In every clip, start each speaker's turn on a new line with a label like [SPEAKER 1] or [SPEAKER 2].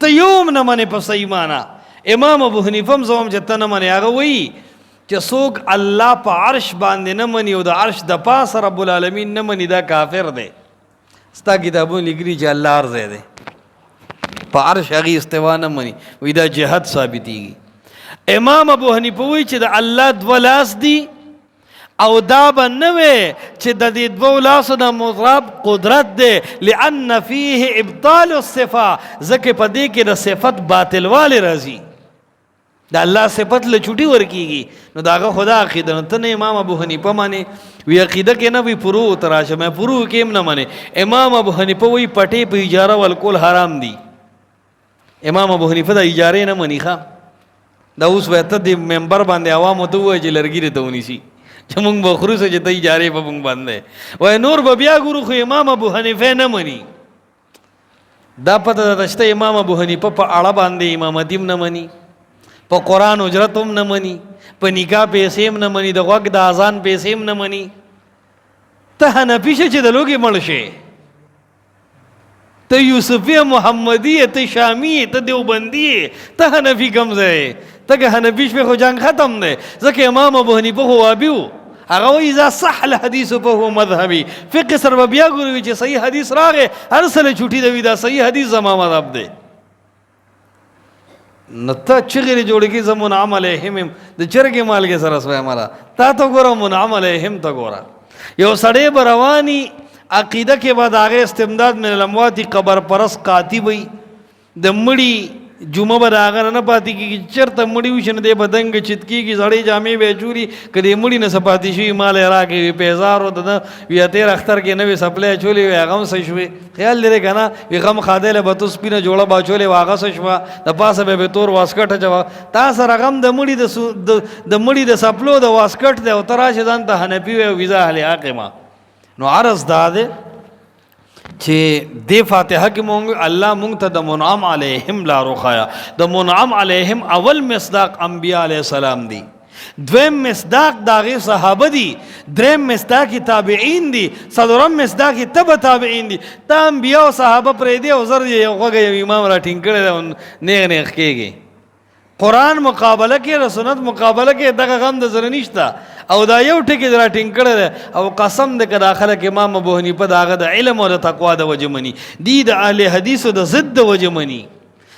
[SPEAKER 1] ته یوم نه منې په صحیح معنا. امام ابو حنیفه هم زوم چې ته نه منې. هغه وایي چې څوک الله په عرش باندې نه مني او د عرش د پاسه رب العالمین نه مني دا کافر دی. ستا کتابونه لیکلي چې الله هر ځای دی، په عرش هغې استوا نه مني، وایي دا جهت ثابتېږي. امام ابو حنیفه وایي چې د الله دوه لاس دي او دا به نه وی چې د دې دوو لاسو د مطلب قدرت دی، لأن فیه ابطال الصفه، ځکه په دې کې د صفت باطلوالی راځي. د الله صفت له چوټي ورکیږي. نو د هغه خدا عقیده نو ته نه امام ابو حنیفه منې. وی عقیده کې نه وي فروع ته راشه، مې فروع کې هم نه منې. امام ابو حنیفه وایي پټې په اجاره ورکول حرام دي. امام ابو حنیفه د اجارې نه مني. ښه دا اوس وایي ته د ممبر باندې عوامو ته ووایي چې لرګي ته ونیسي چې مونږ به خورو چې ته اجارې په مونږ باندې وایي نور به بیا ګورو، خو امام ابو حنیفه نه مني. دا پته ده شته امام ابو حنیفه په اړه باندې امامتي هم نه مني، په قرآن اجرت هم نه مني، په نکاح پیسې هم نه مني، د غوږ د اذان پیسې هم نه مني. ته حنفي شه چې د لوږې مړ شې، ته یوسفي محمدي، ته شامي، ته دیوبندي، ته حنفي کوم ځای؟ ته که حنفي شوې خو جنګ ختم دی. ځکه امام ابو حنیفه خو وابي و. هغه وایي اذا صح الحدیث فهو مذهبي. فقه سره به بیا ګورو چې صحیح حدیث راغی هر څه له چوټي دی، دا صحیح حدیث زما مذهب دی. نو ته چغې جوړې کې زه منعم علیهم یم، د چرګې مالګې سره سوی مالا تا ته ګوره، منعم علیهم ته ګوره. یو سړی به رواني عقیده کې به د هغې استمداد من الاموات قبر پرست قاطي وي، د مړي جمعه به د هغه نه پاتې کېږي. چېرته مړي وشي نو دی به دنګ چت کېږي، زړې جامې به یې چوري، که د مړي نه څه پاتې شوي مال یې راکوي. پیزار د نه وي اتېر اختر کې نوې سپلی چولې وي هغه هم څه شوې. خیال لرې که نه وي غم خادی به تو سپینه جوړه باچولې وه هغه څه شوه، د پاسه به یې تور واسکټ اچوه. تا سره غم د مړي د سپلو د واسکټ دی او ته راشې ځان ته حنفي وی او ویزا اهل حاکمه. نو عرض دا دی چې دې فاتحه کې مونږ الله مونږ ته د منعم علیهم لارو ښایا. د منعم علیهم اول مصداق انبیاء علیه السلام دی، دویم مصداق د هغې صحابه دي، دریم مصداق تابعین دي، څلورم مصداق تبع تابعین دي. ته انبیاء او صحابه پرېږدې او زر یو غوږه یو امام را ټینګ کړی دی او نیغ نیغ کېږي. قرآن مقابله کې د سنت مقابله کې دغه غم د زړه نشته او دا یو ټکي را ټینګ کړی دی. او قسم دی که دا خلک امام ابو حنیفه د هغه د علم او د تقوا د وجې مني، دی د اهل حدیثو د ضد د وجې مني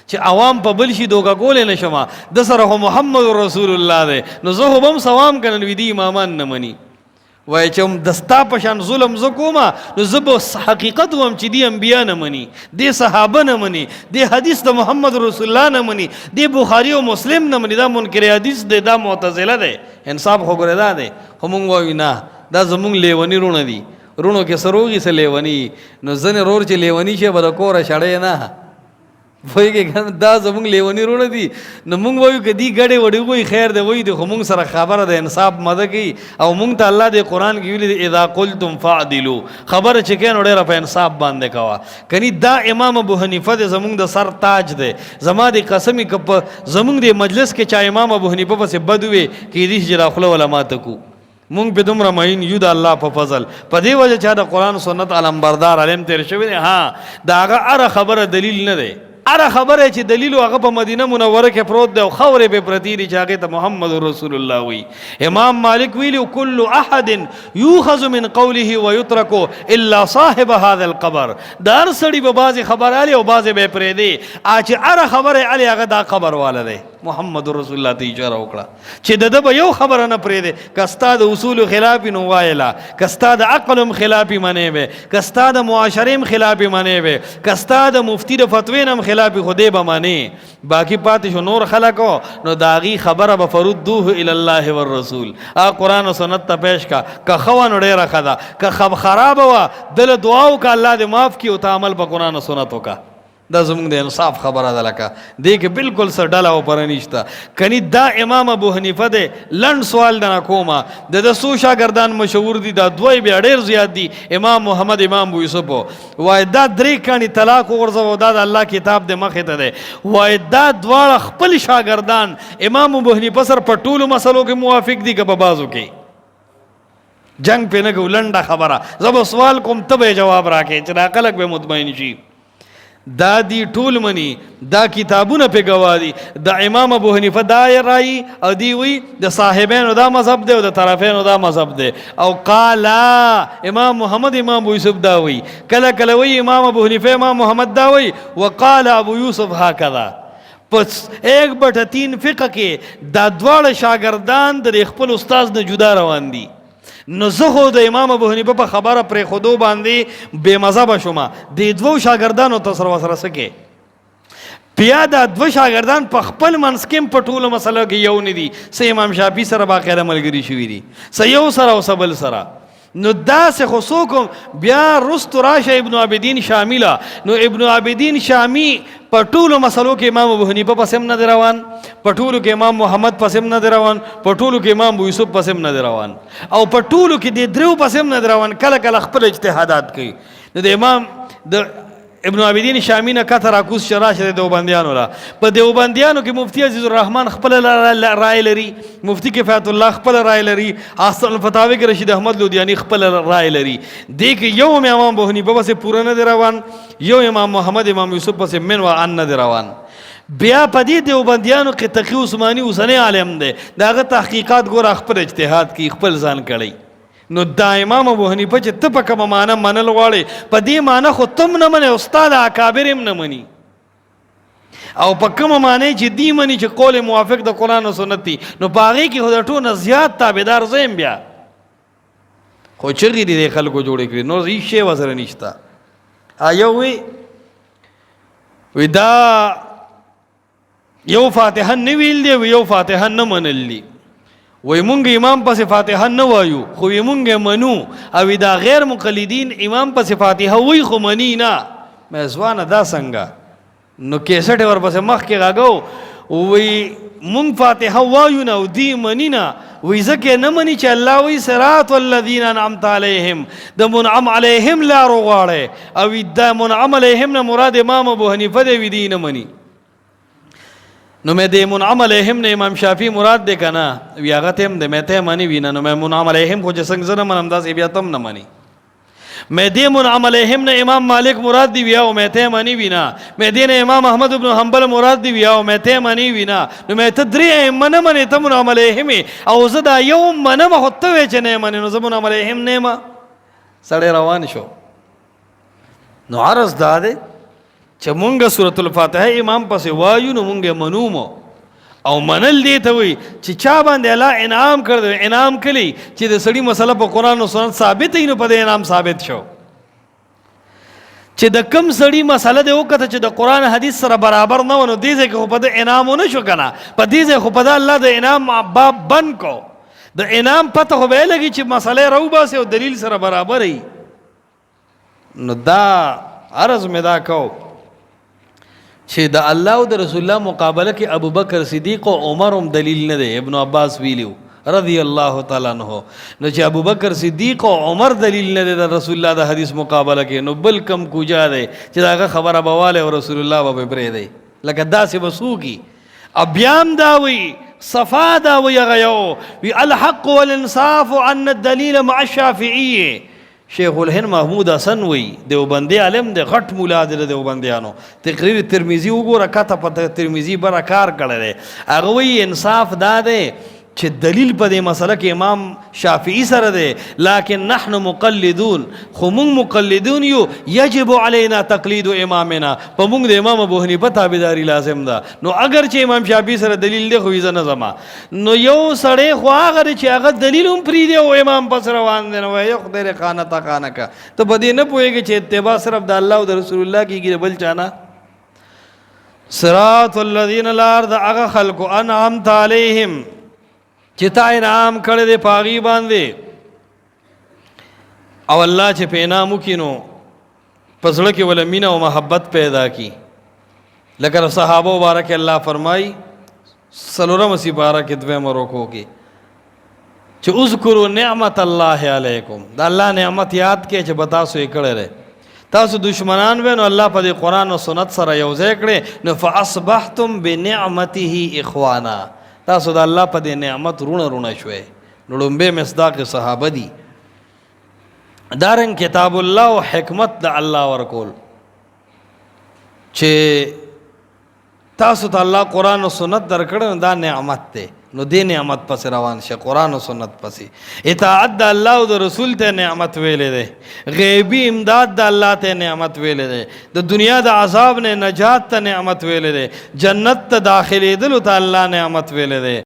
[SPEAKER 1] چې عوام په بل شي دوکه کولی نه شمه. د سره خو محمد رسول الله دی، نو زه خو به هم سوام که نن وي دي امامان نه مني. وایي چې د ستا په شان ظلم زه کومه نو زه به حقیقت وم چې دی انبیا نه مني، دی صحابه نه مني، دی حدیث د محمد رسول الله نه مني، دی بخاري او مسلم نه مني، دا منکر حدیث دی، دا معتزله دی. انصاف خو ګوره دا دی. خو مونږ وایو نه دا زمونږ لیوني رونه دي، رونو کې سروږي څه لیوني. نو ځنې رور چې لیوني شي به د کوره شړی نه پوهېږې، دا زمونږ لیوني رونه دي. نو مونږ وایو که دی ګډې وډې وایي خیر دی وایي دی، خو مونږ سره خبره د انصاف مده کوي. او مونږ ته الله د قرآن کې ویلي دی اذا قلتم فعدلوا، خبره چې کوې نو ډېره په انصاف باندې کوه. کني دا امام ابو حنیفه دی زمونږ د سر تاج دی. زما د قسمې که په زمونږ د مجلس کې چا امام ابو حنیفه پسې بد ووې کېدای شي چې دا خوله وله ماته کو. مونږ په دومره معین یو د الله په فضل، په دې وجه چې د قرآن سنت علمبردار علم تېر شوی دی. ها د هغه هره خبره دلیل نه دی، هره خبره چې دلیل هغه په مدینه منوره کې پروت دی او خاورې به پرتې دي چې هغې ته محمد رسول الله وي. امام مالک ویلي کل احد یوخذ من قوله ویترک الا صاحب هذا القبر. د هر سړي به بعضې خبر علي او بعضې به یې پرېږدي، چې هره خبره علي هغه دا قبر والا دی. محمد رسول الله ته اشاره وکړه چې د ده به یو خبره نه پرېږدي. که ستا د اصولو خلافي نو وایله، که ستا د عقل هم خلافي منې به، که ستا د معاشرې هم خلافي منې به، که ستا د مفتي د فتوې نه هم خلافي خو دې به منې. باقي پاتې شو نور خلکو نو د هغې خبره به فردوه الی الله والرسول. قرآن و سنت ته پیش کا. که ښه وه نو ډېره ښه ده، که خرابه وه دله دعا وکړه الله دې معاف کړي او ته عمل په قرآن و سنت وکړه. دا زمونږ د انصاف خبره ده. لکه دې کې بالکل څه ډله او پره نشته. کني دا امام ابو حنیفه دی. لنډ سوال دنه کومه د ده څو شاګردان مشهور دي، دا دوی بیا ډېر زیات دي. امام محمد، امام ابو یوسف وایي دا 3 کاڼي طلاق وغورځوه، دا د الله کتاب د مخې ته دی. وایي دا دواړه خپل شاګردان امام ابو حنیفه سره په ټولو مسلو کې موافق دي که په بعضو کې جنگ پې نه کوو. لنډه خبره زه به سوال کوم ته به یې جواب راکړې چې دا خلک به مطمئن شي. دا دی ټول منی دا کتابونه په گوادي د امام ابو حنیفه دا رای او دی وی د صاحبینو دا مذهب دی او د طرفینو دا مذهب دی او قالا امام محمد امام ابو یوسف دا وی کله کله وی امام ابو حنیفه امام محمد دا وی وقال ابو یوسف هکذا پس 1/3 فقہ کې دا دواړه شاګردان د خپل استاد نه جدا روان دي نو زه خو د امام ابو حنیفه په خبره پرې خودو باندې بے مذهب شوم د دوو شاګردانو ته سره سکے بیا دا دوه شاګردان په خپل منځ کې په ټولو مسلو کې یو نه دي سه امام شافعي سره باقاعده ملګري شوي دي سه یو سره او سبل سره نو داسې خو څوک بیا رستو راشه ابن عابدین شامیلا نو ابن عابدین شامی په ټولو مسلو کې امام ابو حنیفه پسې هم نه دی روان په ټولو کې امام محمد پسې هم نه دی روان په ټولو کې امام ابو یوسف پسې هم نه دی روان او په ټولو کې د درو پسې هم نه دی روان کله کله خپل اجتهادات کوي نو د امام د ابن عابدین شامی نه کته راکوس شراشه دیوبندیانو را په دیوبندیانو کې مفتی عزیز الرحمن خپل رائے لري مفتی کفایت الله خپل رائے لري احسن الفتاوی کې رشید احمد لودیانی خپل رائے لري دې کې یو امام ابو حنیفه پسې پوره نه دی روان یو امام محمد امام یوسف پسې من و ان نه دی روان بیا په دې دیوبندیانو کې تقی عثماني اوسنی عالم دی داغه تحقیقات ګور خپل اجتهاد کې خپل ځان کړی نو دا امام ابو حنیفه چې ته په کومه معنی منل غواړې په دې معنی خو تم نه منې استاد اکابر هم نه مني او په کومه معنی چې دی مني چې قول موافق د قرآن او سنت دي نو په هغې کې خو د ټول نه زیات تابعدار زه یم بیا خو چغې دي د خلکو جوړې کړي نو هېڅ شی ورسره نشته یو وی دا یو فاتحه نه ویل دی یو فاتحه نه منل دي وی مونږ امام پس فاتحه نه وایو خو وی مونږ منو او دا غیر مقلدین امام پس فاتحه وی خو منی نه مېزوانه دا څنګه نو کیسټ ورپسې مخکې راغو وی مونږ فاتحه وایو نه او دی منی نه وی ځکه نه مني چې الله وی صراط الذین انعمت علیهم د منعم علیهم لارو غواړي او د منعم علیهم نه مراد امام ابو حنیفه دی وی دی نه مني نو مې د منعم علیهم نه امام شافعي مراد دی که نه وی هغه ته هم دی مې ته مني وي نه نو مې منعم علیهم خو چې څنګه زه نه منم داسې بیا ته هم نه مني مې دې منعم علیهم نه امام مالک مراد دی وي او مې ته مني وي نه مې دې نه امام احمد بن حنبل مراد دی وي او مې ته مني وي نه نو مې ته درې ائمه نه منې ته منعم علیهم او زه دا یو منم خو ته وایې چې نه یې منې نو زه منعم علیهم نه یم سړی روان شو نو عرض دا دی چې مونږ سورة الفاتحه امام پسې وایو نو مونږ منومو او منل دی ته وي چې چا باندې الله انعام کړ دی انعام کلی چې د سړي مسله په قرآن او سنت ثابت وي نو په دې انعام ثابت شو چې د کم سړي مسله دی وکړه چې د قرآن حدیث سره برابر نه و نو دې ځای کې خو په ده انعام ونه شو که نه په دې ځای خو په ده الله د انعام باب بند کو د انعام پته خو به یې لګي چې مسله یې راوباسي او دلیل سره برابر وي نو دا عرض مې دا کو چې د الله او د رسول الله مقابله کې ابو بکر صدیق او عمر هم دلیل نه دی ابن عباس ویلیو رضی الله تعالی عنہ نو چې ابو بکر صدیق او عمر دلیل نه دی د رسول الله د حدیث مقابله کې نو بل کم کوجا دی چې داغه خبره بواله او رسول الله به پرې دی لکه داسې بسوږي ابیام دا وی صفا دا وی غیو وی الحق والانصاف ان الدلیل مع الشافعیه شیخ الهند محمود حسن وی دیوبندی عالم دی غټ مولا دی دیوبندیانو تقریر ترمذی وګوره کته په ترمذی بره کار کړی دی هغه وی انصاف دا دی چې دلیل په دې مسله کې امام شافعي سره دی لکن نحن مقلدون خو موږ مقلدون یو یجب علینا تقلید امامنا په موږ د امام ابو حنیفه تابعداري لازم ده نو اگر چې امام شافعي سره دلیل دی خو یې نه زما نو یو سړی خو هغه چې هغه دلیل هم پرې دی او امام پس روان دی نو وایي خدای خانه تا خانه کا ته په دې نه پوهېږي چې اتباع صرف د الله او د رسول الله کېږي بل چانه صراط الذین لار د هغه خلکو انعمت علیهم چې تا انعام کړی دی په هغې باندې او الله چې په انعام وکړي نو په زړه کې وله مینه او محبت پیدا کړي لکه صحابه مبارک الله فرمایي څلورمه سپاره کې دویمه رکوع کې چې اذکروا نعمت الله علیکم د الله نعمت یاد کړئ چې به تاسو یې کړی دی تاسو دشمنان وې نو الله په دې قرآن او سنت سره یو ځای کړی نو فاصبحتم بنعمته اخوانا تاسو د الله په دې نعمت رونه شوي نو لومبه مصداق صحابه دي دارن کتاب الله او حکمت د الله ورکول چې تاسو ته الله قرآن او سنت درکړ دا نعمت دی نو دې نعمت پسې روان شه قرآن او سنت پسې اطاعت د الله او د رسول ته نعمت ویلې دی غیبی امداد د الله ته نعمت ویلې دی د دنیا د عذاب نه نجات ته نعمت ویلې دی جنت ته داخلېدلو ته الله نعمت ویلې دی